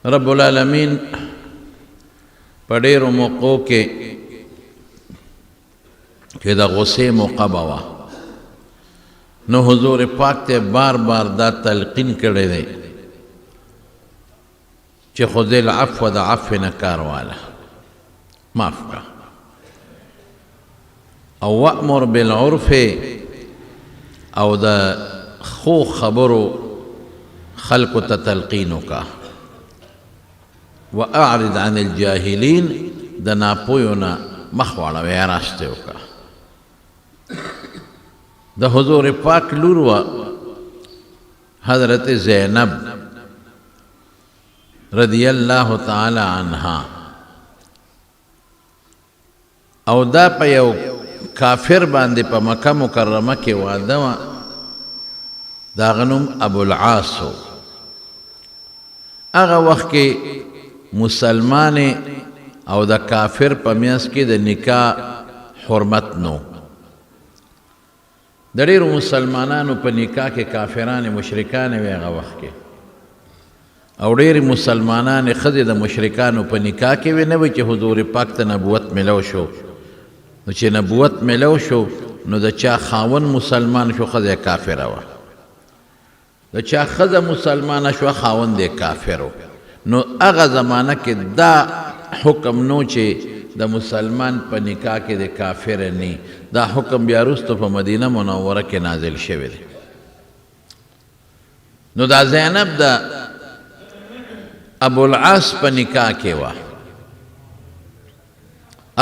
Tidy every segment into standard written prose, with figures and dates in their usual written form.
رب العالمین په ډېرو موقعو کې چې د غصې موقع به وه نو حضور پاک ته بار بار دا تلقین کړی دی چې خذ العفو د عفو نه کار واله معاف کړه او وأمر بالعرف او د خو خبرو خلقو ته تلقین وکړه واعرض عن الجاهلین د ناپویو نه مخ واړوه یا راسته وکړه د حضور پاک لور وه حضرت زینب رضی اللہ تعالی عنہا او دا په یو کافر باندې په مکه مکرمه کې واده وه د هغه نوم ابوالعاص و هغه وخت کې مسلمانې او د کافر په منځ کې د نکاح حرمت نو د ډېرو مسلمانانو په نکاح کې کافرانې مشرکانې وې هغه وخت کې او ډېرې مسلمانانې ښځې د مشرکانو په نکاح کې وې نه وې چې حضور پاک ته نبوت میلو شو نو چې نبوت میلو شو نو د چا خاون مسلمان شو ښځه کافره وه د چا ښځه مسلمانه شوه خاوند یې کافر و نو هغه زمانه کې دا حکم نو چې د مسلمان په نکاح کې د کافر نه دا حکم بیا وروسته په مدینه منوره کې نازل شوی دی نو دا زینب د ابوالعاص په نکاح کې وه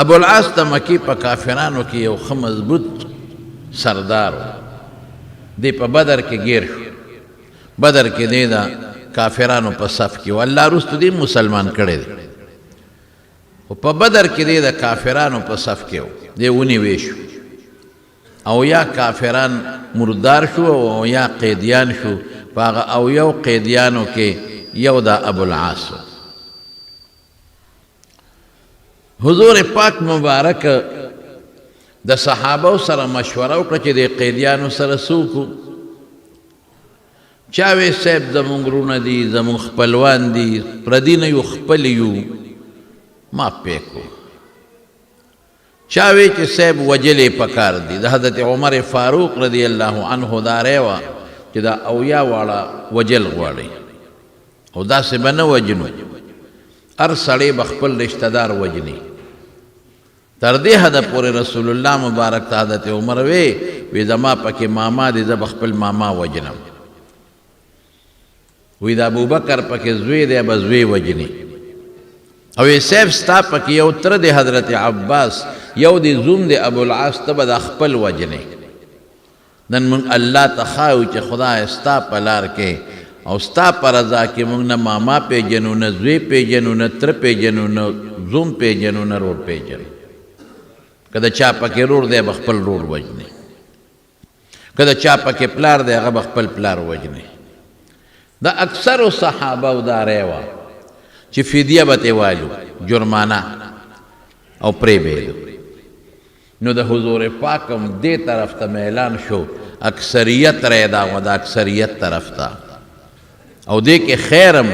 ابوالعاص د مکې په کافرانو کې یو ښه مضبوط سردار و دی په بدر کې گیر شو بدر کې دی د کافرانو په صف کې و الله وروسته دی مسلمان کړی دی خو په بدر کې دی د کافرانو په صف کې و دی ونیوی شو او یا کافران مردار شو او یا قیدیان شو په هغه او یو قیدیانو کې یو د ابوالعاص حضور پاک مبارک د صحابه سره مشوره وکړه چې د قیدیانو سره څوک چا وی صاحب زمونږ وروڼه دي زمونږ خپلوان دي پردي نه یو خپل یو ما پیکو چا وی چې صاحب وجلې پکار دي د حضرت عمر فاروق رضی الله عنه دا ریوه چې دا اویا واړه وجل غواړي او داسې به نه وجنو هر سړی به خپل رشته دار وجني تر دې حده پورې رسول الله مبارک ته حضرت عمر وی زما پکې ماما دی زه به خپل ماما وجنم وی د ابوبکر پکې زوی دی به زوی وجني او وی صاحب ستا پکې یو تره دی حضرت عباس یو دی زوم دی ابوالعاص ته به د خپل وجني نن موږ الله ته خواهو چې خدای ستا په لار کې او ستا په رضا کې موږ نه ماما پیژنو نه زوی پیژنو نه تره پیژنو نه زوم پیژنو نه رور پیژنو که د چا پکې رور دی به خپل رور وجني که د چا پکې پلار دی هغه به خپل پلار وجني دا اکثرو صحابه دا ریوه چې فدیه به ترې والو جرمانه او پرې به نو د حضور پاک هم دې طرف ته اعلان شو اکثریت رای دا و د اکثریت طرف ته او دې کې خیرم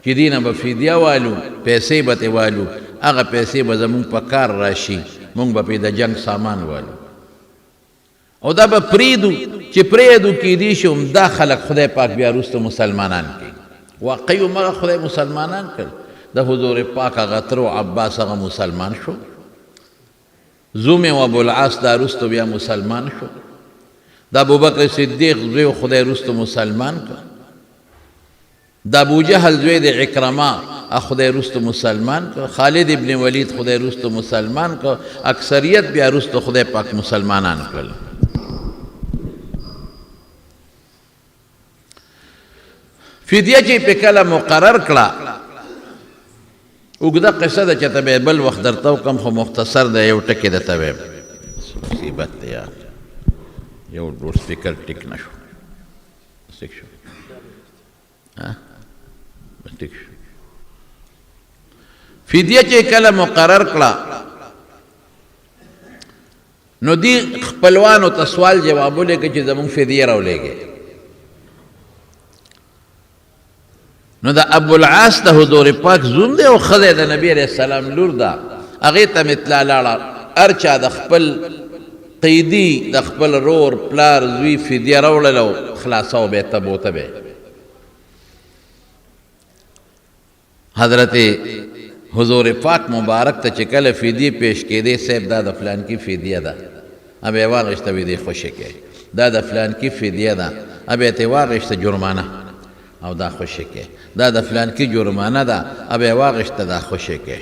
چې دې نه به فدیه والو پیسې به ترې والو هغه پیسې به زمونږ په کار راشي مونږ به پرې د جنګ سامان والو او دا به پریدو چې پریدو کیدی شو دا خلق خدای پاک بیا وروسته مسلمانان کړي واقعي همغه خدای مسلمانان کړ د حضور پاک هغه تر عباس هغه مسلمان شو زوم و ابوالعاص دا وروسته بیا مسلمان شو د ابوبکر صدیق زوی خدای وروسته مسلمان کړ د ابوجهل زوی د عکرمه خدای وروسته مسلمان کړ خالد ابن ولید خدای وروسته مسلمان کړ اکثریت بیا وروسته خدای پاک مسلمانان کړل فدیه چې په کله مقرر کړه اوږده قصه ده چې ته به بل وخت درته وکړم خو مختصر ده یو ټکي درته وایم مصیبت دی یار یو ډور سپیکر ټیک نه شو ټیک شو ټیک شو فدیه چې کله مقرر کړه نو دی خپلوانو ته سوال جوابونه کې چې زمونږ فدیه راولېږي نو د ابوالعاص د حضور پاک زوم دی او ښځه د نبي علیه السلام لور ده. هغې ته مې تلا لاړه، هر چا د خپل قیدي د خپل رور پلار زوی فدیه راوړله او خلاصه به یې تبوته به. حضرت حضور پاک مبارک ته چې کله فدیه پیش کېدې، صاحب دا د فلان کی فدیه ده، اب یې واغېسته وی دې خوشې کې، دا د فلان کی فدیه ده، اب یې ترې واغېسته جرمانه او دا خوشې کې، دا د فلان کی جرمانه ده، اب یې واغېسته دا خوشې کې.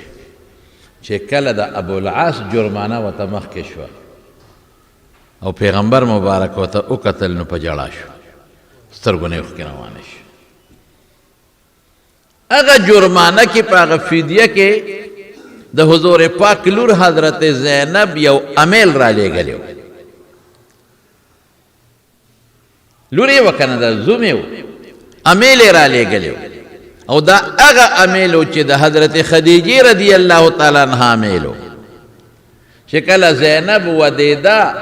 چې کله د ابوالعاص جرمانه ورته مخکې شوه او پیغمبر مبارک ورته وکتل، نو په ژړا شو، سترګو نه اوښکې روانې شو. هغه جرمانه کې په هغه فدیه کې د حضور پاک لور حضرت زینب یو امیل را لېږلی و. لور یې وه که نه د زوم یې و، امیل یې را لېږلی و او دا هغه امیل و چې د حضرت خدیجې رضی الله تعالی عنها امیل و. چې کله زینب ودېده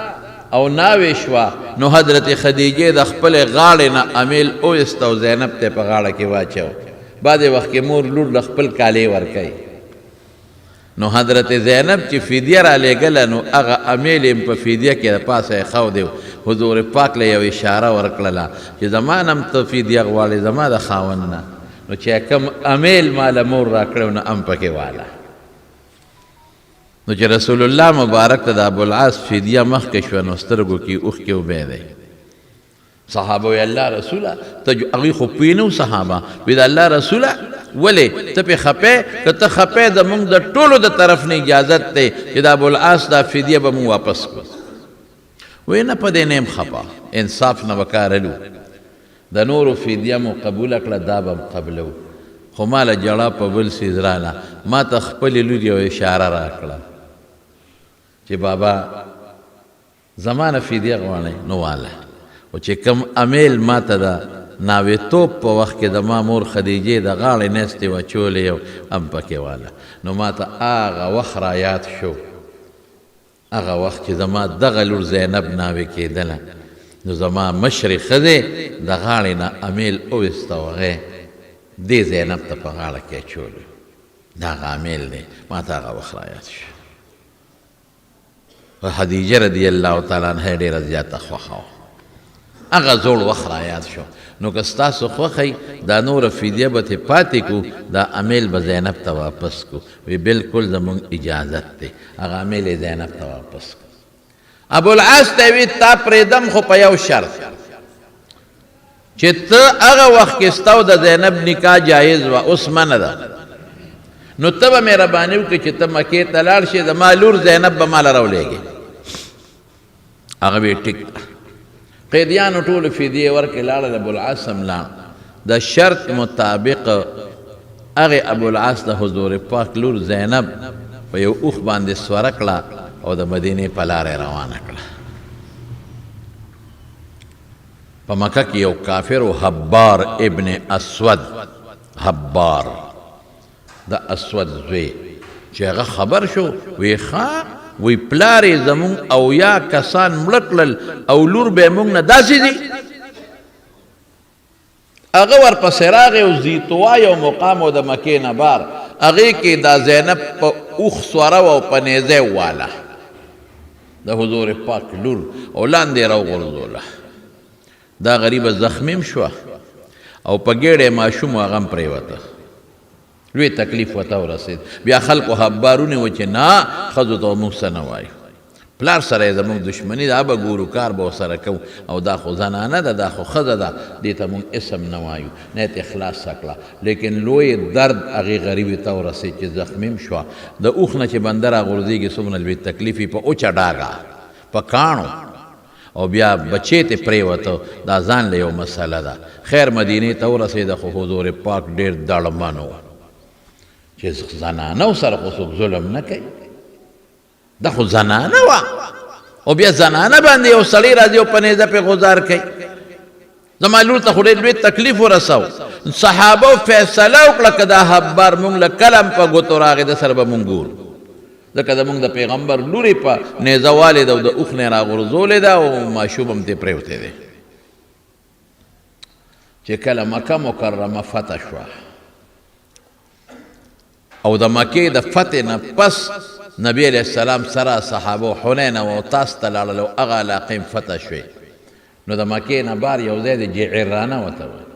او ناوې شوه، نو حضرت خدیجې د خپلې غاړې نه امیل اویست او زینب ته په غاړه کې واچو. بعد وخت کې مور لور له خپل کالې ورکوي، نو حضرت زینب چې فدیه را لېږله، نو هغه امیل یې په فدیه کې د پاسه یې ښودی. حضور پاک له یو اشاره ورکړله چې زما نه هم ته فدیه غواړې، زما د خاوند نه، نو چې کوم امیل ماله مور را کړی نو هم پکې واله. نو چې رسول الله مبارک ته د ابوالعاص فدیه مخکې شوه، نو سترګو کې اوښکې وبې دی. صحابه وی الله رسوله ته هغوی خو پوه نه و، صحابه وی د الله رسوله ولې ته پې خپې، که ته خپې زمونږ د ټولو د طرف نه اجازت دی چې د ابوالعاص دا فدیه به مونږ واپس کړو. وی نه په دې نه یم خفه، انصاف نه به کارلو، د نورو فدیه مو قبوله کړه، دا به م قبلو، خو ما له جړه په بل څیز راله، ما ته خپلې لور یو اشاره را کړه چې بابا زما نه فدیه غواړئ نو واله. او چې کوم امیل ما ته د ناوېتوب په وخت کې د ما مور خدیجې د غاړې نستې وچولې او هم پکې واله، نو ما ته هغه وخت را یاد شو، هغه وخت چې زما دغه لور زینب ناوې کېدله، نو زما مشرې ښځې د غاړې نه امیل اویسته او هغې دې زینب ته په غاړه کې اچولې، دا هغه امیل دی. ما ته هغه وخت را یاد شو. خدیجه رضی الله تعالی عنها ډېره زیاته خوښه وه، هغه زوړ وخت را یاد شو. نو که ستاسو خوښی دا نوره فدیه به ترې پاتې کړو، دا امیل به زینب ته واپس کړو. وی بالکل زمونږ اجازت دی، هغه امیل یې زینب ته واپس کړو. ابوالعاص ته وی تا پرېږدم خو په یو شرط، چې ته هغه وخت کې ستا او د زینب نکاح جایز وه، اوس منه ده، نو ته به مهرباني وکړې چې ته مکې ته لاړ شې، زما لور زینب به ماله راولېږې. هغه وی ټیک ده. قیدیانو ټولو فدیې ورکړې، لاړل، ابوالعاص هم لاړ. د شرط مطابق هغې ابوالعاص د حضور پاک لور زینب په یو اوښ باندې سوره کړه او د مدینې په لاره روانه کړه. په مکه کې یو کافر و، حبار ابن اسود، حبار د اسود زوی، چې هغه خبر شو، وی ښه وی پلارې زمونږ او یا کسان مړه کړل او لور به یې مونږ نه داسې دي. هغه ورپسې راغی او زیتوا یو مقام و د مکې نه بار، هغې کې دا زینب په اوښ سوره وه او په نیزه واله د حضور پاک لور او لاندې یې راوغورځوله. دا غریبه زخمیم شوه او په ګېډه یې ماشوم و، هغه هم پرېوته، لوی تکلیف ورته ورسېد. بیا خلکو خبرونه و چې نه ښځو ته موږ څه نه وایو، پلار سره یې زموږ دشمني ده، به ګورو کار به ورسره کوو، او دا خو زنانه ده، دا خو ښځه ده، دې ته موږ اسم نه وایو، نه یې خلاص کړه. لیکن لوی درد هغې غریبې ته ورسېد چې زخمیم شوه. د اوښ نه چې بنده راغورځېږي څومره لوی تکلیف وي، په اوچه ډاګه په کاڼو، او بیا بچې ته پرېوته، دا ځان له یو مسله ده. خیر مدینې ته ورسېده، خو حضور پاک ډېر دړمن و چې زنانو سره خو څوک ظلم نه کوي، دا خو زنانه وه، او بیا زنانه باندې یو سړی راځي او په نیزه پې غذار کوي. زما لور ته خو ډېر لوی تکلیف ورسو. صحابو فیصله وکړه که دا حبار مونږ له کله هم په ګوتو راغی، د سره به مونږ ګورو، ځکه زمونږ د پیغمبر لورې په نیزه والې ده او د اوښ نه یې راغورځولې ده او ماشوم هم ترې پرېوتی دی. چې کله مکه مکرمه فتح شوه، او د مکې د فتح نه پس نبی علیہ السلام سره صحابه حنین او تاس ته لاړل او هغه علاقې فتح شوې نو د مکې نه بار یو ځای د جعرانه ورته وایي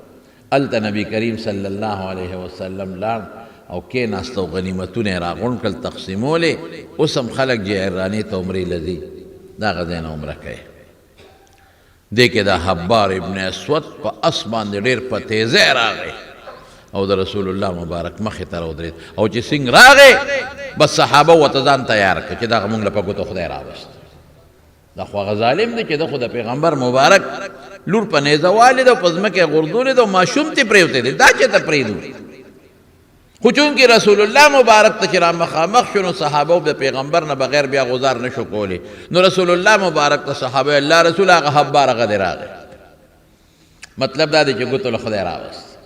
هلته نبي کریم صلی الله علیه وسلم لاړ او کېناست او غنیمتونه یې راغونډ کړل تقسیمولې اوس هم خلک جعرانې ته عمرې له ځي دغه ځای نه عمره کوي دې کې د حبار ابن اسود په اس باندې ډېر په تیزۍ راغی او د رسول الله مبارک مخې ته راودرېد او چې څنګه راغی بس صحابه ورته ځان تیار کړه چې دغه موږ له په ګوتو خدای راوست دا خو هغه ظالم دی چې د خو د پیغمبر مبارک لور په نیزه والې ده او په ځمکه یې غورځولې ده او ماشوم ترې پرېوتی دی دا چېرته پرېږدو خو چونکې رسول الله مبارک ته چې را مخامخ شو نو صحابه د پیغمبر نه بغیر بیا غزار نشو کولی نو رسول الله مبارک ته صحابه الله رسول هغه حبار هغه دی راغی مطلب دا دی چې ګوتو له خدای راوست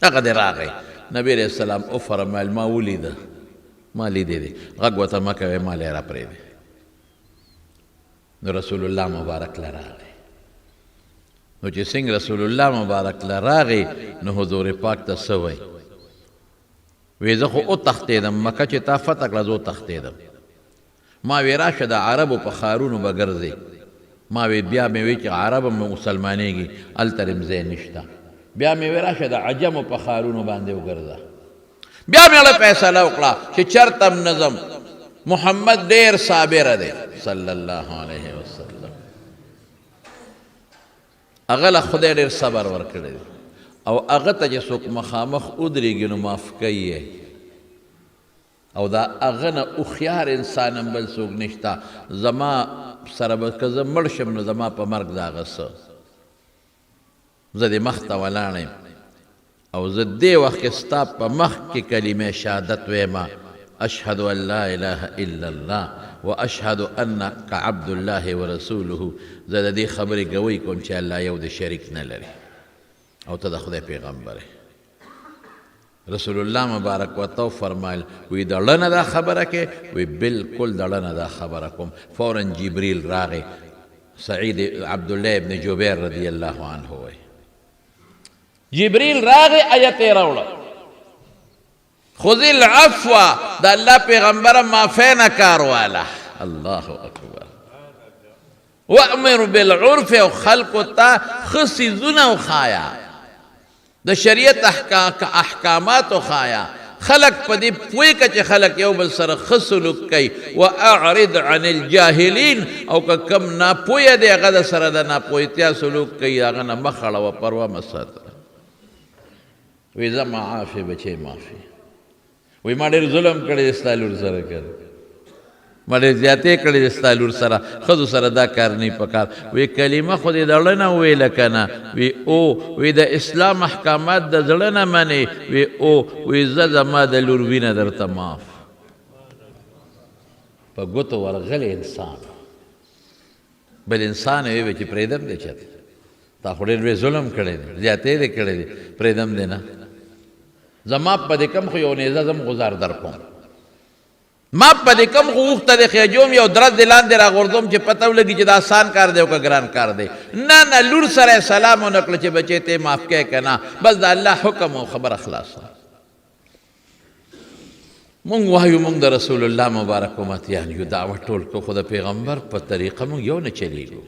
هغه دی راغی نبی علیہ السلام وفرمیل ما ولیده ما لیدې دی غږ ورته مه کوې ما لی را پرېږدې نو رسول الله مبارک له راغی نو چې څنګه رسول الله مبارک له راغی نو حضور پاک ته څه وایي وی زه خو وتښتېدم مکه چې تا فتح کړه زه وتښتېدم ما وی راشه د عربو په ښارونو به ګرځې ما وی بیا مې وی چې عرب هم مسلمانېږي هلته هم ځای نشته بیا مې وی راشه د عجمو په ښارونو باندې وګرځه بیا مې اړه فیصله وکړه چې چرته هم نه ځم محمد ډېر صابره دی صلی الله علیه وسلم هغه له خدای ډېر صبر ورکړی دی او هغه ته چې څوک مخامخ ودرېږي نو معاف کوي او دا هغه نه هوښیار انسان هم بل څوک نشته زما سره به که زه مړ شم نو زما په مرګ د هغه څه زه دې مخ ته ولاړ یم او زه دې وخت کې ستا په مخ کې کلمې شهادت ویمه اشهد ان لا اله الا الله واشهد انک عبد الله ورسوله زه د دې خبرې ګوی کوم چې الله یو د شریک نه لري او ته د خدای پیغمبر رسول الله مبارک ورته وفرمایل وی د ړنه دا خبره کې وی بالکل د ړنه دا خبره کوم فورا جبریل راغی سعید عبدالله ابن جبیر رضی الله عنه وی جبریل راغی آیت یې راوړه خذ العفو د الله پیغمبره معافی نه کار واله الله اکبر وامر بالعرف او خلقو ته ښه څیزونه وښایه د شریعت احکامات وښایه خلق په دې پوه که چې خلق یو بل سره ښه سلوک کوي واعرض عن الجاهلین او که کم ناپویه دی هغه د سره د ناپوهتیا سلوک کوي هغه نه مخ اړوه پروا مه ساته وی زه معافي بچی معافي وی ما ډېر ظلم کړی دی ستا لور سره کړی ما ډېر زیاتې کړې دي ستا لور سره ښځو سره دا کار نه پکار وی کلمه خو دې د زړه نه وویله که نه وی او وی د اسلام احکامات د زړه نه منې وی او وی زه زما د لور وینه درته معاف په ګوتو ورغلی انسان بل انسان یې وی چې پرېږدم دی چېرته تا خو ډېر لوی ظلم کړی دی زیاتې دې کړی دی پرېږدم دی نه زما په دې کم خو یو نیزه زم غزار در کوم ما په دې کم خو اوښته د خېجوم یو درز دې لاندې راغورځوم چې پته ولګي چې دا آسان کار دی او که ګران کار دی نه نه لور سره یې سلام ونه کړه چې بچې ته یې معاف کوې که نه بس د الله حکم او خبره خلاصه مونږ وایو مونږ د رسول الله مبارک امتیان یو دعوت ټول کو خو د پیغمبر په طریقه مونږ یو نه چلیږو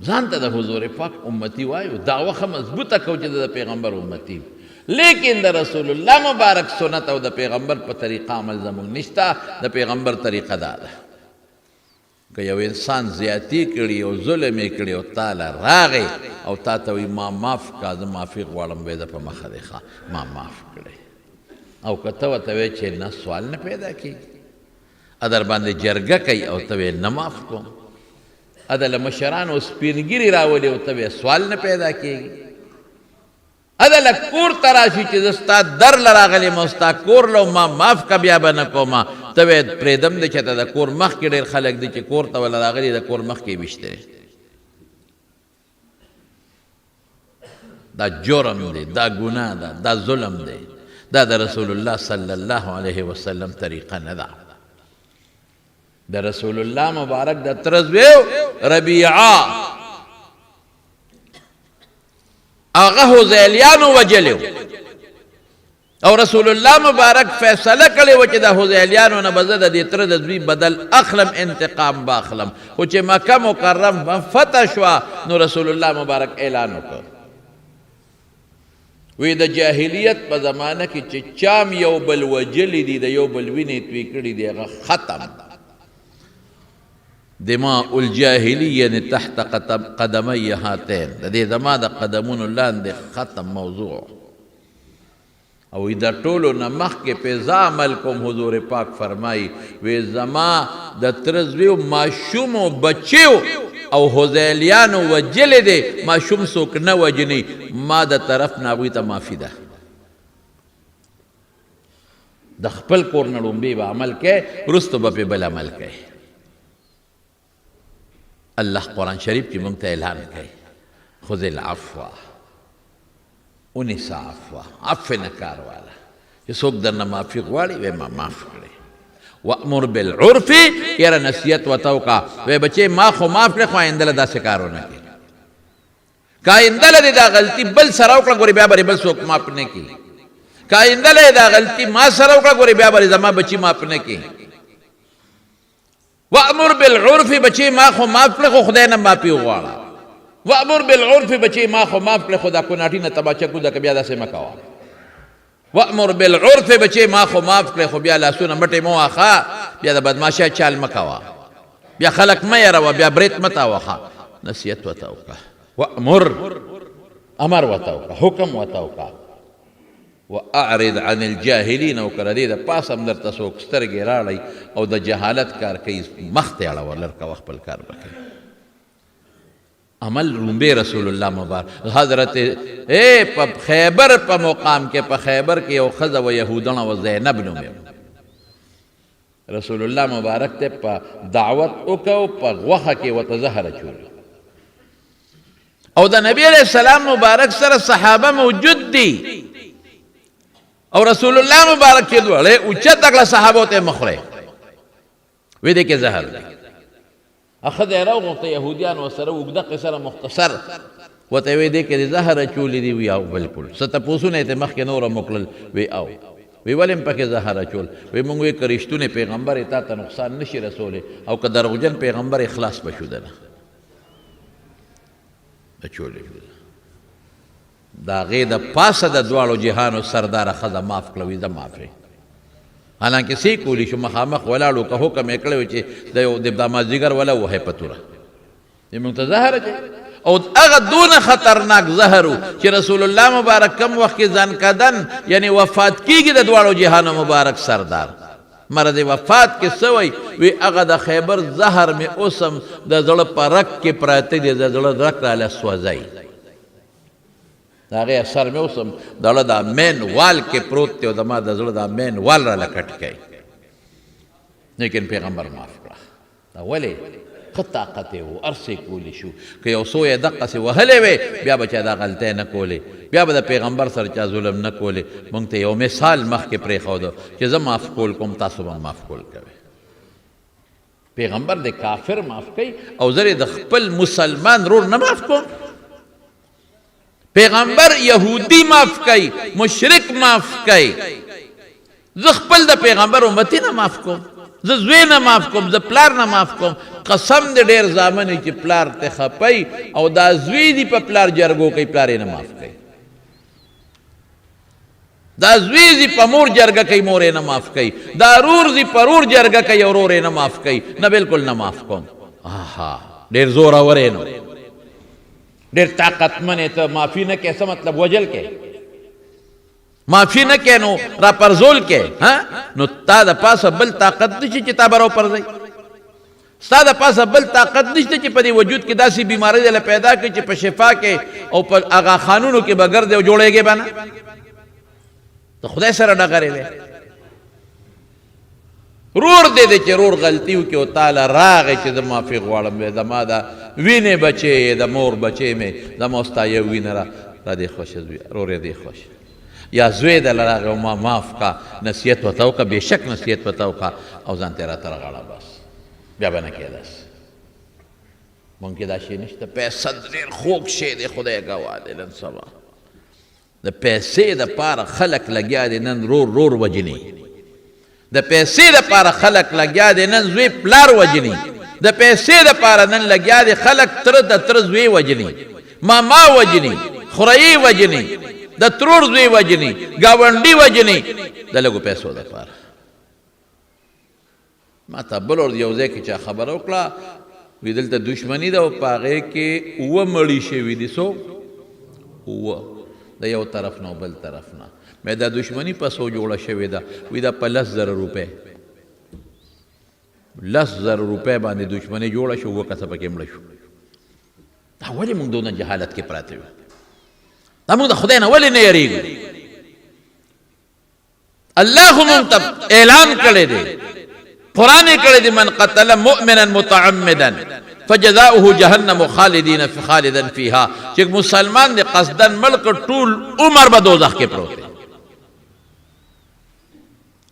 ځان ته د حضور پاک امتی وایو دعوه ښه مضبوطه کو چې د پیغمبر امتی لیکن د رسول الله مبارک سنت او د پیغمبر په طریقه عمل زموږ نشته د پیغمبر طریقه دا ده که یو انسان زیاتی کړي او ظلم یې کړي او تاله راغی او تا ته وایي ما معاف کا زه معافي غواړم وایي زه په مخه دی ښه ما معاف کړی او که ته ورته وایې چې نه سوال نه پیدا کېږي در باندې جرګه کوي او ته وایې نه معاف کوم له مشرانو سپینګیري راولي او ته وایې سوال نه پیدا کېږي له کور ته راشي چې زه ستا در له راغلی یم او ستا کور له ما معاف که بیا به نه کومه ته وایې پرېږدم دی چې ته د کور مخکې ډېر خلک دي چې کور ته وله راغلي د کور مخکې یې ویشتلی دا جرم دی دا ګناه ده دا ظلم دی دا د رسول الله صلی الله علیه وسلم طریقه نه ده د رسول الله مبارک د ترزویو ربیعه هغه حذیلیانو وجلیو او رسول الله مبارک فیصله کړې وه چې د حذیلیانو نه به زه د دې تره د زوی بدل اخلم، انتقام به اخلم. خو چې مکه مکرم فتح شوه نو رسول الله مبارک اعلان وکړ، وی د جاهلیت په زمانه کې چې چام یو بل وجلی دي، د یو بل وینې توی کړي دي، هغه ختم. دماء الجاهلیه تحت قدمی هاتین، د دې زما د قدمونو لاندې ختم موضوع. او دا ټولو نه مخکې پې زه عمل کوم. حضور پاک فرمایي وی زما د تره زویو ماشومو بچیو او حذیلیانو وجلې دی، ماشوم څوک نه وجني، ما د طرف نه هغوی ته معافي ده. د خپل کور نه لومبې به عمل کوې، وروسته به پې بل عمل کوې. الله قرآن شریف کې موږ ته اعلان کوي خذ العفو ونسا عفو، عفو نه کار واله چې څوک درنه معافي غواړي وی ما معاف کړې. وامر بالعرف، یاره نصیحت ورته وکړه وی بچې ما خو معاف کړې، خو آینده له داسې کار ونه کړې. که آینده له دې دا غلطي بل سره وکړه ګورې بیا به بل څوک معاف نه کړي. که آینده له دا غلطي ما سره وکړه ګورې بیا به زما بچي معاف نه کړي. وامر بالعرف، بچې ما خو معاف کړې، خو خدای نه معافي وغواړه. وامر بالعرف، بچې ما خو معاف کړې، خو دا کوناټي نه تباچه کوزه که بیا داسې مه کوه. وامر بالعرف، بچې ما خو معاف کړې، خو بیا لاسونه مټې مه واخه، بیا د بدماشۍ چال مه کوه، بیا خلک مه یروه، بیا برېت مه تاوخه. نصیحت ورته وکړه. وامر، امر ورته وکړه، حکم ورته وکړه. واعرض عن الجاهلین، او کله دې د پاسه هم درته څوک سترګې راړی او د جهالت کار کوي، مخ ته اړوه، لر کوه خپل کار به کوي. عمل رومبے رسول الله مبارک حضرت په خیبر په مقام کې، په خیبر کې یو ښځه و یهودنه و زینب نومې، رسول الله مبارک ته په دعوت وکړو، په غوښه کې ورته زهر اچولو، او د نبی علیه السلام مبارک سره صحابه موجود دي، او رسول الله مبارک چې دواړه اوچت کړه صحابو ته مخوره وی دې کې زهر دی. اخذ راوغته يهوديان وسره وګده قصره مختصر وته وی دې کې زهر چولې دی وی او بالکل ست پوسونه ته مخ کې نور مقلل وی او وی ولم پکې زهر چول وی مونږ وی کرشتونه پیغمبر ته ته نقصان نشي رسوله او که دروغجن پیغمبر اخلاص بشودنه بچولې دا غې د پاسه د دواړو جهانو سردار خزه معاف کړوي زه معافي حالانکه سی کولی شو مخامخ ولاړو که حکم یې کړی چې د مازدیګر ولا وهې په توره یې موږ ته زهر او هغه دونه خطرناک زهر و چې رسول الله مبارک کم وخت کې ځان کدن یعنی وفات کیږي د دواړو جهانو مبارک سردار مرض وفات کې سوی وی هغه د خیبر زهر مې اوسم د زړه په رګ کې پراته دی د زړه رګ راله سوځي د هغې اثر مې اوسم د زړه دا مین وال کې پروت دی او زما د زړه دا مین وال راله کټ کوي لیکن پیغمبر معاف کړه دا ولې ښه طاقت یې و هر څه یې کولی شو که یو څو یې دقسې وهلی وې بیا به چا دا غلطۍ نه کولې بیا به د پیغمبر سره چا ظلم نه کولې موږ ته یو مثال مخکې پرېښوده چې زه معاف کول کوم تاسو به معاف کول کوئ پیغمبر د کافر معاف کوي او زه د خپل مسلمان رور نه معاف کوم پیغمبر یهودی معاف کوي مشرک معاف کوي زه خپل د پیغمبر امتی نه معاف کوم زه زوی نه معاف کوم زه پلار نه معاف کوم قسم د ډېر زامن چې پلار ته خپی او دا زوی دی په پلار جرګو کوي پلار یې نه معاف کوي دا زوی دی په مور جرګه کوي مور یې نه معاف کوي دا رور دی په رور جرګه کوي او رور یې نه معاف کوي نه بالکل نه معاف کوم آها ډېر زوراور یې نو ډېر طاقتمن یې ته معافي نه کوې څه مطلب وجل کې معافي نه کوې نو را پرزول کې نو تا د پاسه بل طاقت نشي چې تا به راوپرځئ ستا د پاسه بل طاقت نشته چې په دې وجود کې داسې بیمارۍ دله پیدا کړي چې په شفا کې او په هغه خانونو کې به ګرځې او جوړېږې به نه د خدای سره ډغرې وې رور دې دی چې رور غلطي وکړي او تاله راغی چې زه معافي غواړم زما د وینې بچې د مور بچې مې زما ستا یو وینه را دې خوښه زوی رور یې دې خوښه یا زوی دله راغی او ما معاف کا نصیحت ورته وکړه بېشک نصیحت ورته وکړه او ځان ته یې راته رغاړه بس بیا به نه کېداس مونږ کې دا شی نشته پیسه ډېر خوږ شی دی خدای ګواه دی نن سبا د پیسې دپاره خلک لګیا دي نن رور وجني، د پیسې دپاره خلک لګیا دي نن زوی پلار وجني، د پیسې دپاره نن لګیا دي خلک تره د تره زوی وجني، ماما وجني، خوريي وجني، د ترور زوی وجني، ګاونډي وجني د لږو پیسو دپاره. ما ته بل ورځ یو ځای کې چا خبره وکړه، وی دلته دشمني ده او په هغې کې 7 مړي شوي دي. څو 7 د یو طرف نه او بل طرف نه. مې دا دشمني په څو جوړه شوې ده؟ وی دا په 10,000 روپۍ 10,000 روپۍ باندې دشمني جوړه شو، 7 کسه پکې مړه شو. دا ولې موږ دونه جهالت کې پراته یو؟ دا موږ د خدای نه ولې نه یریږو؟ الله موږ ته اعلان کړی دی، قرآن کړی دی، من قتل مؤمنا متعمدا فجزاؤه جهنم خالدا فيها، چې مسلمان دی قصدن ملک ټول عمر به دوزخ کې پروت دی.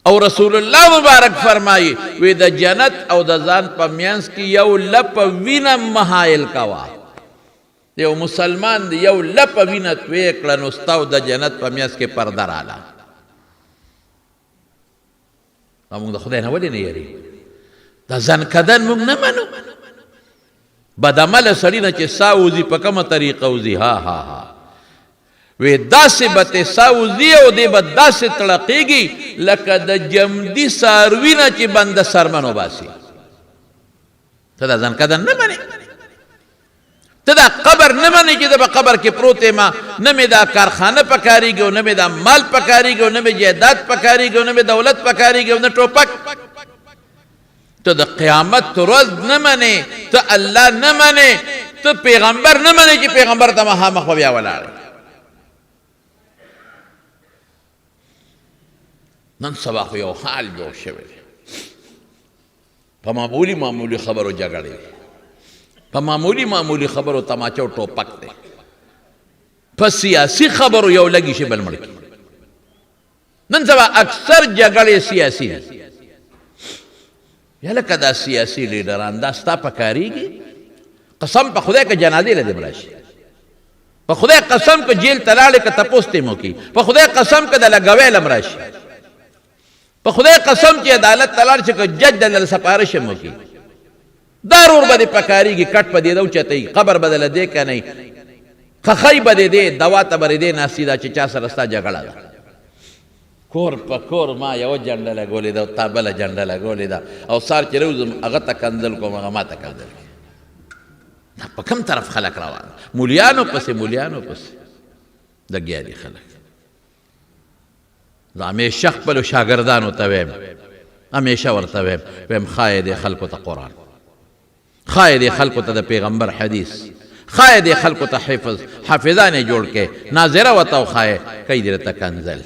او رسول الله مبارک فرمایي وی د جنت او د ځان په میانس کې یو لپ وینه مهایل کوا. یو مسلمان دی یو لپ وینه توی کړه نو ستا د جنت په میانس کې پرده رااله. موږ د خدای نه ولې نه یریږو؟ دا ځان کدن موږ نه منو. بدعمله سړي نه چې سا وځي په کومه طریقه وځي؟ ها وی داسې به تې سا وځي او دی به داسې تړقېږي لکه د جمدي څاروي نه چې بنده سرمن وباسي. ته دا ځان کدن نه منې؟ ته دا قبر نه منې چې د به قبر کې پروت یم، نه مې دا کارخانه پکارېږي او نه مې دا مال پکارېږي او نه مې جایداد پکارېږي او نه مې دولت پکارېږي او نه ټوپک. ته د قیامت ورځ نه منې، ته الله نه منې، ته پیغمبر نه منې چې پیغمبر ته مخامخ به بیا ولاړې. نن سبا خو یو حال جوړ شوی دی، په معمولي خبرو جګړې دي، په معمولي خبرو تماچه او ټوپک دی، په سیاسي خبرو یو لګي شي بل مړ کړي. نن سبا اکثر جګړې سیاسي دي. یا لکه دا سیاسي لیډران دا ستا پکارېږي؟ قسم په خدای که جنازې له دې مړه شي، په خدای قسم که جیل ته لاړې که تپوس ترې مو کوي، په خدای قسم که د لګوی له مړه شي، په خدای قسم چې عدالت ته لاړ شي که جج دله سپارش یې مو کوي. دا رور به دې پکارېږي، کټ په دې ده اوچتوي، قبر به دله دی که نه خخۍ به دې دی، دوا ته به دې ناستي دا چې چا سره ستا جګړه ده. کور په کور ما یوه جنډه لګولې ده او تا بله جنډه لګولې ده، او سار چې روزم هغه ته کنځل کوم هغه ما ته کنځل کوي. دا په کوم طرف خلک روان؟ مولیانو پسې لګیا دي خلک. زه همیشه خپلو شاګردانو ته وایم، همیشه ورته وایم ښایې دې خلکو ته قرآن، ښایې دې خلکو ته د پیغمبر حدیث، ښایې دې خلکو ته حافظان یې جوړ کې، ناظره ورته وښایې، کوي دې راته کنځل.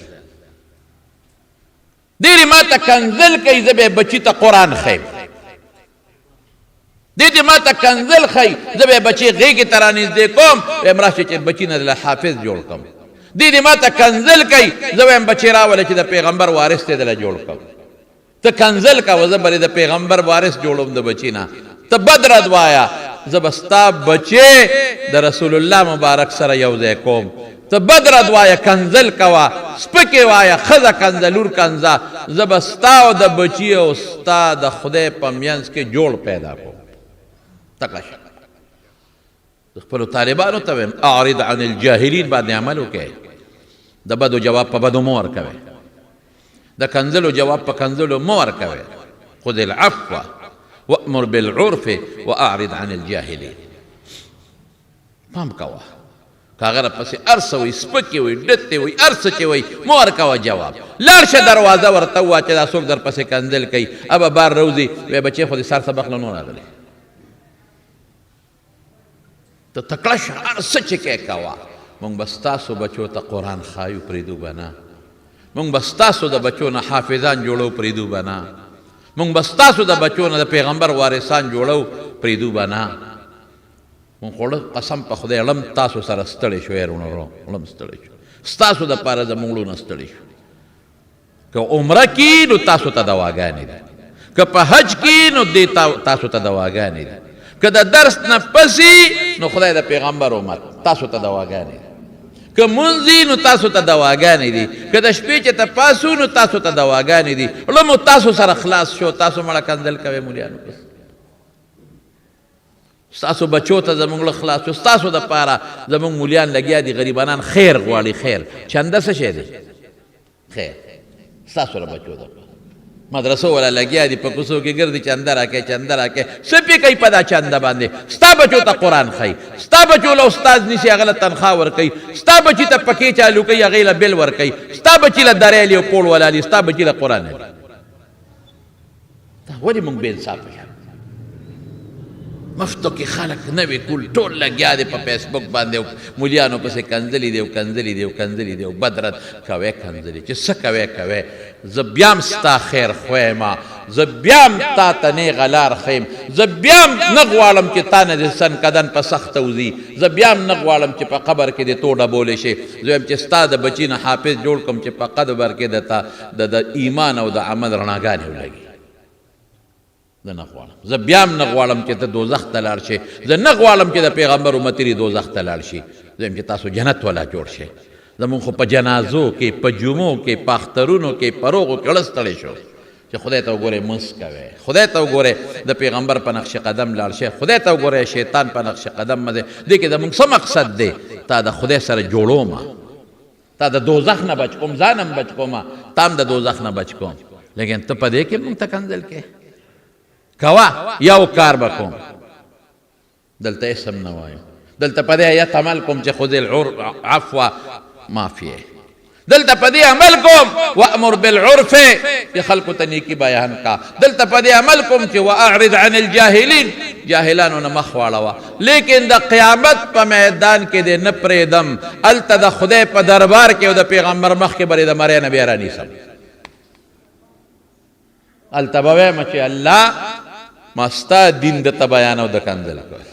دیری ما ته کنزل کوي، زه به بچي ته قرآن ښیم. دې ما ته کنزل ښیي، زه به بچي غېږې ته رانږدې کوم، وایم راشه چې بچي نه دله حافظ جوړ کړم. دې ما ته کنزل کوي، زه وایم بچي راوله چې د پیغمبر وارث ته دله جوړ کړم. ته کنزل کوه، زه به د پیغمبر وارث جوړوم د بچي نه. ته بد رد وایه، زه به ستا بچې د رسول الله مبارک سره یو ځای کوم. ته بد رد وایه، کنزل کوه، سپکې وایه، ښځه کنزه، لور کنزه، زه به ستا او د بچي او ستا د خدای په منځ کې جوړ پیدا کوم. تکه شه د خپلو طالبانو ته وایم اعرض عن الجاهلین باندې عمل وکړئ. د بدو جواب په بدو مه ورکوئ، د کنزلو جواب په کنزلو مه ورکوئ. خذ العفو وامر بالعرف واعرض عن الجاهلین. پام کوه، که هغه راپسې هر څه وایي، سپکې وایي، ډتې وایي، هر څه چې وایي، مه ورکوه جواب. لاړ شه دروازه ورته ووایه چې دا څوک درپسې کنځل کوي، ابه بار روځي، وایي بچې خو دې سر سبق له نو راغلی. ته تکړه شه، هر څه چې کوې کوه. مونږ به ستاسو بچو ته قرآن ښایو، پرېږدو به نه. مونږ به ستاسو د بچو نه حافظان جوړو، پرېږدو به نه. مونږ به ستاسو د بچو نه د پیغمبر وارثان جوړو، پرېږدو به نه. مونږ خو قسم په خدای علم تاسو سره ستړی شو، ورونو علم ستړی شو، ستاسو دپاره زموږ لونه ستړي شو. که عمره کې نو تاسو ته دواګانې دي، که په حج کې نو دې تاسو ته دواګانې دي، که د درس نه پسې نو خدای د پیغمبر امت تاسو ته دواګانې دي، که منځي نو تاسو ته دواګانې دي، که د شپې چې ته پاسو نو تاسو ته دواګانې دي. علمو تاسو سره خلاص شو، تاسو مړه کنځل کوئ ملیانو پس. ستاسو بچو ته زمونږ له خلاص شو، ستاسو دپاره زمونږ ملیان لګیا دي غریبانان خیر غواړي. خیر چنده څه شی دی؟ خیر ستاسو له بچو دپاره مدرسو والا لګیا دي په کوڅو کې ګرځي چنده راکئ چنده راکئ. څه پې کوي په دا چنده باندې؟ ستا بچو ته قرآن ښایي، ستا بچو له استاد نیسي هغه له تنخوا ورکوي، ستا بچي ته پکې چالو کوي هغې له بل ورکوي، ستا بچي له دریالي او پوړ ولالي، ستا بچي له قرآن علي. ولې موږ بې انصافه یو؟ مفتو کې خلک نوې ټول ټول لګیا دی په فیسبوک باندې او ملیانو پسې کنځلي دی او کنځلي دی او کنځلي دی او بدرد کوې کنځلي چې څه کوې کوې. زه بیا هم ستا خیر خویمه، زه بیا هم تا ته نیغه لار ښیم، زه بیا هم نه غواړم چې تا نه د سنکدن په سخته وځي، زه بیا هم نه غواړم چې په قبر کې دې تو ډبولی شي. زه وایم چې ستا د بچي نه حافظ جوړ کړم چې په قبر کې د ایمان او د عمل رڼاګانې ولګي. زه نه غواړم، زه بیا هم نه غواړم چې ته دوزخ ته لاړ شې، زه نه غواړم چې د پیغمبر امتي دوزخ ته لاړ شي. زه وایم چې تاسو جنت والا جوړ شئ. زمونږ خو په جنازو کې، په جمعو کې، په اخترونو کې، په روغو کې اړه ستړی شو چې خدای ته وګورئ مونځ کوئ، خدای ته وګورئ د پیغمبر په نقش قدم لاړ شئ، خدای ته وګورئ شیطان په نقش قدم مه ځئ. دې کې زمونږ څه مقصد دی؟ تا د خدای سره جوړومه، تا د دوزخ نه بچ کوم، ځان هم بچ کومه، تا هم د دوزخ نه بچ کوم. لیکن ته په دې کې مونږ ته کنځل کې کوه. یو کار به کوم، دلته اسم نه وایم، دلته په دې ایت عمل کوم چې خذ العفو معافیه، دلته په دې عمل کوم وامر بالعرف چې خلکو ته نیکي بیان کا، دلته په دې عمل کوم چې واعرض عن الجاهلین جاهلانو نه مخ واړوه. لیکن د قیامت په میدان کې دې نه پرېږدم، هلته د خدای په دربار کې او د پیغمبر مخ کې به د مرۍ نه بیا رانیسم. هلته به وایم چې الله ما ستا دین درته بیانو د کنځل کوه،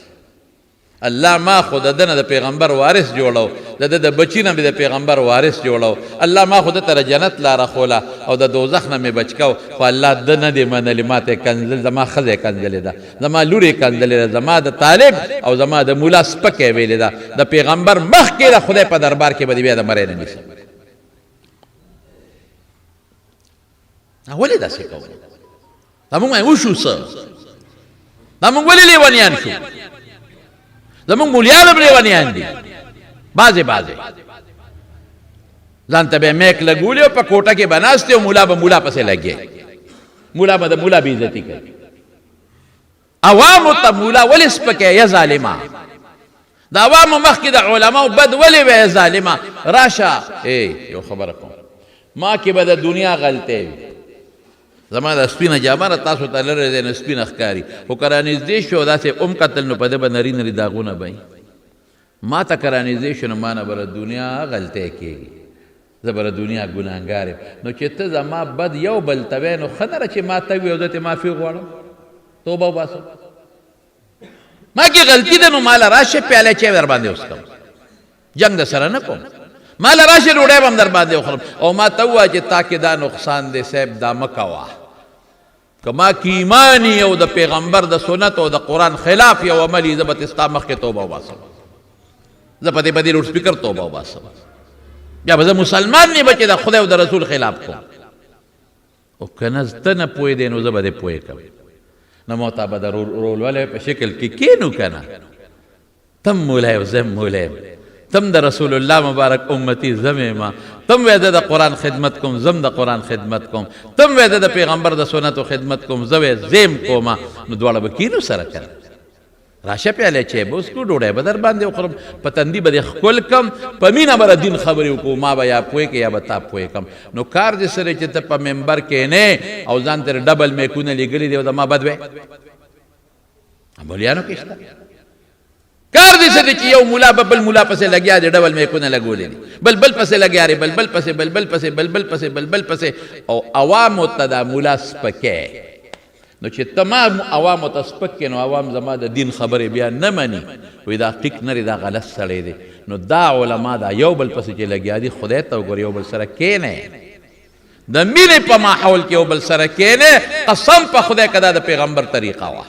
الله ما خو د ده نه د پیغمبر وارث جوړو، د ده د بچي نه مې د پیغمبر وارث جوړو، الله ما خو ده ته د جنت لاره خوله او د دوزخ نه مې بچ کو. خو الله ده نه دې منلې، ما ته یې کنځل، زما ښځه یې کنځلې ده، زما لور یې کنځلې ده، زما د طالب او زما د مولا سپکه یې ویلې ده. د پیغمبر مخکې د خدای په دربار کې به دې بیا د مرۍ نه نیسم. ولې داسې کوو؟ دا مونږ وشو څه؟ دا مونږ ولې لیونیان شو؟ زمونږ مولیان هم لیونیان دي، بعضې ځان ته به یې میک لګولي او په کوټه کې به ناست او مولا به مولا پسې لګیا، مولا به د مولا بې عزتي کوي. عوامو ته مولا ولې سپکې یا ظالمه؟ د عوامو مخکې د علماو بد ولې وی ظالمه؟ راشه یو خبره کوم، ما کې به د دنیا غلطۍ وي، زما د سپینه جامه تاسو ته لرې دی نو سپینه ښکاري، خو که رانږدې شو داسې کتل نو په ده به نري نري داغونه به وي. ما ته که رانږدې شو نو ما نه به د دنیا غلطۍ کېږي، زه به د دنیا ګناهګار یم. نو چې ته زما بد یو بل ته وایې نو ښه نه ده چې ما ته وي او زه ترې معافي غواړم، توبه وباسم. ما کې غلطي ده نو ما له راشه پیاله چای در باندې وڅښم، جنګ در سره نه کوم، ما له راشه ډوډۍ به هم در باندې وخورم او ما ته ووایه چې تا کې دا نقصان دی صاحب دا مه کوه. که ما کې ایمان او د پیغمبر د سنت او د قرآن خلاف یو عمل یي زه به ترې ستا مخکې توبه وباسم، زه په دې په دې لوډ سپیکر توبه وباسم، بیا به زه مسلمان نه یم چې د خدای او د رسول خلاف کوم. او که نه ته نه پوهېدې نو زه به دې پوهې کوم، نه مو ته به د رولولی په شکل کې کینو که نه، تم مولی او زه مولی یم، تم د رسول الله مبارک امتی زم یم، تم وی د قرآن خدمت کوم زم د قرآن خدمت کوم، تم وی د پیغمبر د سنتو خدمت کوم زه وی زیم کومه، نو دواړه به کینو سره کنه. راشه پیاله چای به وڅښو، ډوډۍ به در باندې وخورم، په تندي به دې ښکل کړم، په مینه به د دین خبرې وکړو، ما به یا پوهې کړې یا به تا پوهې کړم. نو کار دې سره چې ته په ممبر کښېنې او ځان ترې ډبل میکونه لیږلي دي او زما بد وی مولیانو کې شته. کار دې څه دی چې یو مولا به بل مولا پسې لګیا دی، ډبل میکونه لګولې دي، بل پسې لګیا دی، بل پسې بل پسې او عوامو ته دا مولا سپکې. نو چې تمام عوامو ته سپک نو عوام زما د دین خبرې بیا نه مني، وایي دا ټیک نه دی، دا غلط سړی دی. نو دا علما دا یو بل پسې چې لګیا دي خدای ته وګورې یو بل سره کښېنئ، د مینې په ماحول کې یو بل سره کښېنئ. قسم په خدای که دا د پیغمبر طریقه وه،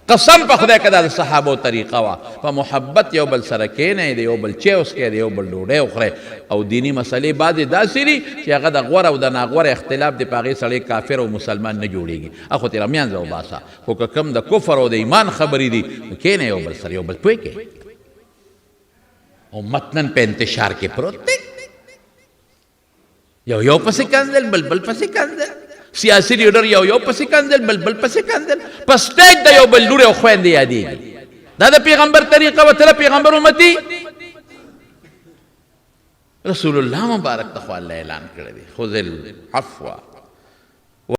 قسم په خدای که دا د صحابو طریقه وه په محبت یو بل سره کښېنئ د یو بل چای وڅښئ د یو بل ډوډۍ وخورئ او دیني مسلې بعضې داسې دي چې هغه د غوره او د ناغوره اختلاف دی په هغې سړی کافر او مسلمان نه جوړېږي هغه ترې رمیانځه وباسه خو که کوم د کفر او د ایمان خبرې دي نو کښېنئ یو بل سره یو بل پوه کړئ امت نن په انتشار کې پروت دی یو پسې کنځل بل پسې کنځل سیاسي لیډر یو پسې کنځل بل پسې کنځل په سټیج د یو بل لورې او خویندې یادېږي دا د پیغمبر طریقه وه ته د پیغمبر امتي رسول الله مبارک ته خو الله اعلان کړی دی خذ العفو